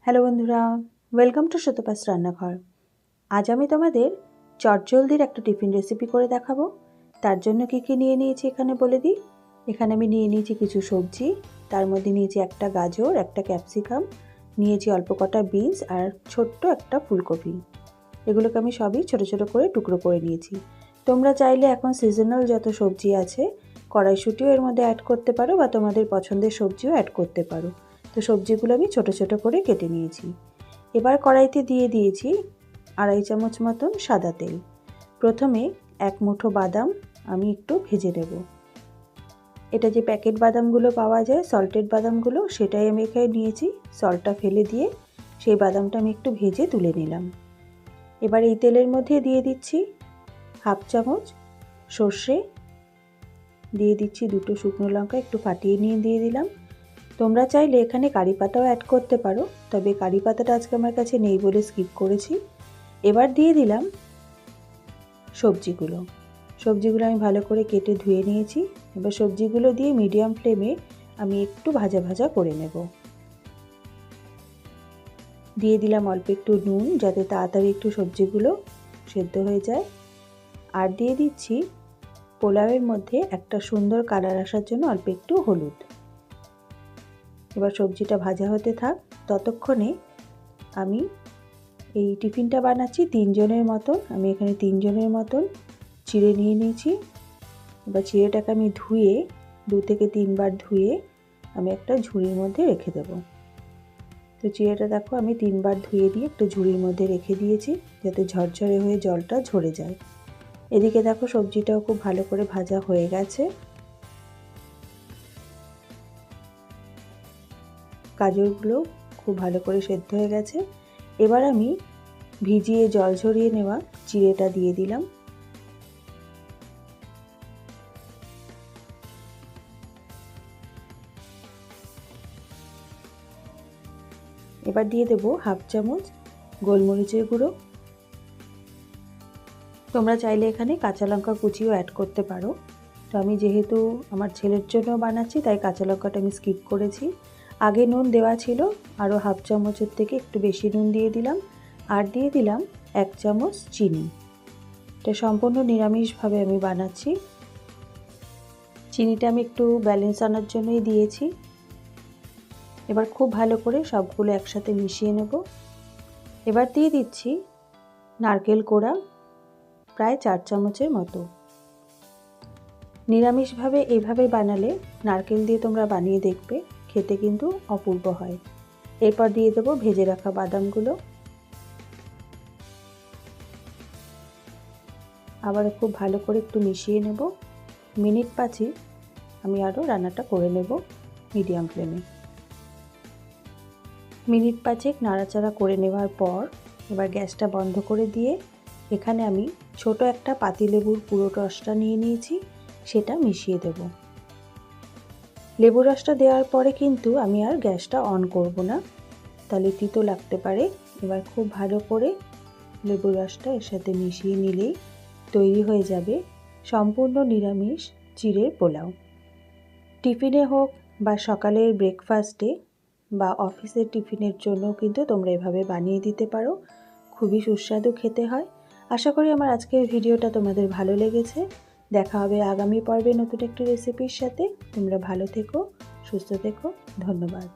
Hello বন্ধুরা, welcome to Sutapa's রান্নাঘর। আজ আমি তোমাদের চটজলদির একটা টিফিন রেসিপি করে দেখাবো। তার জন্য কী নিয়ে নিয়েছি এখানে বলে দিই। এখানে আমি নিয়ে নিয়েছি কিছু সবজি, তার মধ্যে নিয়েছি একটা গাজর, একটা ক্যাপসিকাম, নিয়েছি অল্প কটা বিনস আর ছোট্ট একটা ফুলকপি। এগুলোকে আমি সবই ছোট ছোট করে টুকরো করে নিয়েছি। তোমরা চাইলে এখন সিজনাল যত সবজি আছে, কড়াইশুঁটিও এর মধ্যে অ্যাড করতে পারো বা তোমাদের পছন্দের সবজিও অ্যাড করতে পারো। তো সবজিগুলো আমি ছোট ছোট করে কেটে নিয়েছি। এবার কড়াইতে দিয়ে দিয়েছি 2.5 চামচ মতন সাদা তেল। প্রথমে 1 মুঠো বাদাম আমি একটু ভেজে নেব। এটা যে প্যাকেট বাদামগুলো পাওয়া যায়, সল্টেড বাদামগুলো, সেটাই আমি এখানে নিয়েছি। সল্টটা ফেলে দিয়ে সেই বাদামটা আমি একটু ভেজে তুলে নিলাম। এবার এই তেলের মধ্যে দিয়ে দিচ্ছি 1/2 চামচ সর্ষে, দিয়ে দিচ্ছি 2টো শুকনো লঙ্কা একটু ফাটিয়ে নিয়ে দিয়ে দিলাম। তোমরা চাইলে এখানে কারি পাতাও অ্যাড করতে পারো, তবে কারি পাতাটা আজকে আমার কাছে নেই বলে স্কিপ করেছি। এবার দিয়ে দিলাম সবজিগুলো আমি ভালো করে কেটে ধুয়ে নিয়েছি। এবার সবজিগুলো দিয়ে মিডিয়াম ফ্লেমে আমি একটু ভাজা ভাজা করে নেব। দিয়ে দিলাম অল্প একটু নুন, যাতে তাড়াতাড়ি একটু সবজিগুলো সেদ্ধ হয়ে যায়। আর দিয়ে দিচ্ছি পোলাওয়ের মধ্যে একটা সুন্দর কালার আসার জন্য অল্প একটু হলুদ। এবার সবজিটা ভাজা হতে থাক। ততক্ষণে আমি এই টিফিনটা বানাচ্ছি 3 জনের মতন। আমি এখানে 3 জনের মতন চিড়ে নিয়ে নিয়েছি। এবার চিড়েটাকে আমি ধুয়ে 2 থেকে 3 বার ধুয়ে আমি একটা ঝুড়ির মধ্যে রেখে দেব। তো চিড়েটা দেখো আমি 3 বার ধুয়ে দিয়ে একটা ঝুড়ির মধ্যে রেখে দিয়েছি, যাতে ঝরঝরে হয়ে জলটা ঝরে যায়। এদিকে দেখো সবজিটাও খুব ভালো করে ভাজা হয়ে গেছে। গাজরগুলো খুব ভালো করে সেদ্ধ হয়ে গেছে। এবার আমি ভিজিয়ে জল ঝরিয়ে নেওয়া চিড়েটা দিয়ে দিলাম। এবার দিয়ে দেবো 1/2 চামচ গোলমরিচের গুঁড়ো। তোমরা চাইলে এখানে কাঁচা লঙ্কা কুচিও অ্যাড করতে পারো। তো আমি যেহেতু আমার ছেলের জন্য বানাচ্ছি, তাই কাঁচা লঙ্কাটা আমি স্কিপ করেছি। আগে নুন দেওয়া ছিল, আরও 1/2 চামচের থেকে একটু বেশি নুন দিয়ে দিলাম। আর দিয়ে দিলাম 1 চামচ চিনি। এটা সম্পূর্ণ নিরামিষভাবে আমি বানাচ্ছি। চিনিটা আমি একটু ব্যালেন্স আনার জন্যই দিয়েছি। এবার খুব ভালো করে সবগুলো একসাথে মিশিয়ে নেব। এবার দিয়ে দিচ্ছি নারকেল কোড়া প্রায় 4 চামচের মতো। নিরামিষভাবে এইভাবে বানালে নারকেল দিয়ে তোমরা বানিয়ে দেখবে, খেতে কিন্তু অপূর্ব হয়। এরপর দিয়ে দেবো ভেজে রাখা বাদামগুলো। আবার খুব ভালো করে একটু মিশিয়ে নেব। মিনিট 5 আমি আরও রান্নাটা করে নেব মিডিয়াম ফ্লেমে। মিনিট 5 নাড়াচাড়া করে নেওয়ার পর এবার গ্যাসটা বন্ধ করে দিয়ে এখানে আমি ছোট একটা পাতিলেবুর পুরো রসটা নিয়ে নিয়েছি, সেটা মিশিয়ে দেব। লেবু রসটা দেওয়ার পরে কিন্তু আমি আর গ্যাসটা অন করব না, তাহলে তিতো লাগতে পারে। এবার খুব ভালো করে লেবু রসটা এর সাথে মিশিয়ে নিলেই তৈরি হয়ে যাবে সম্পূর্ণ নিরামিষ চিড়ের পোলাও। টিফিনে হোক বা সকালের ব্রেকফাস্টে বা অফিসের টিফিনের জন্য কিন্তু তোমরা এভাবে বানিয়ে দিতে পারো। খুবই সুস্বাদু খেতে হয়। আশা করি আমার আজকের ভিডিওটা তোমাদের ভালো লেগেছে। দেখা হবে আগামী পর্বে নতুন একটি রেসিপির সাথে। তোমরা ভালো থেকো, সুস্থ থেকো। ধন্যবাদ।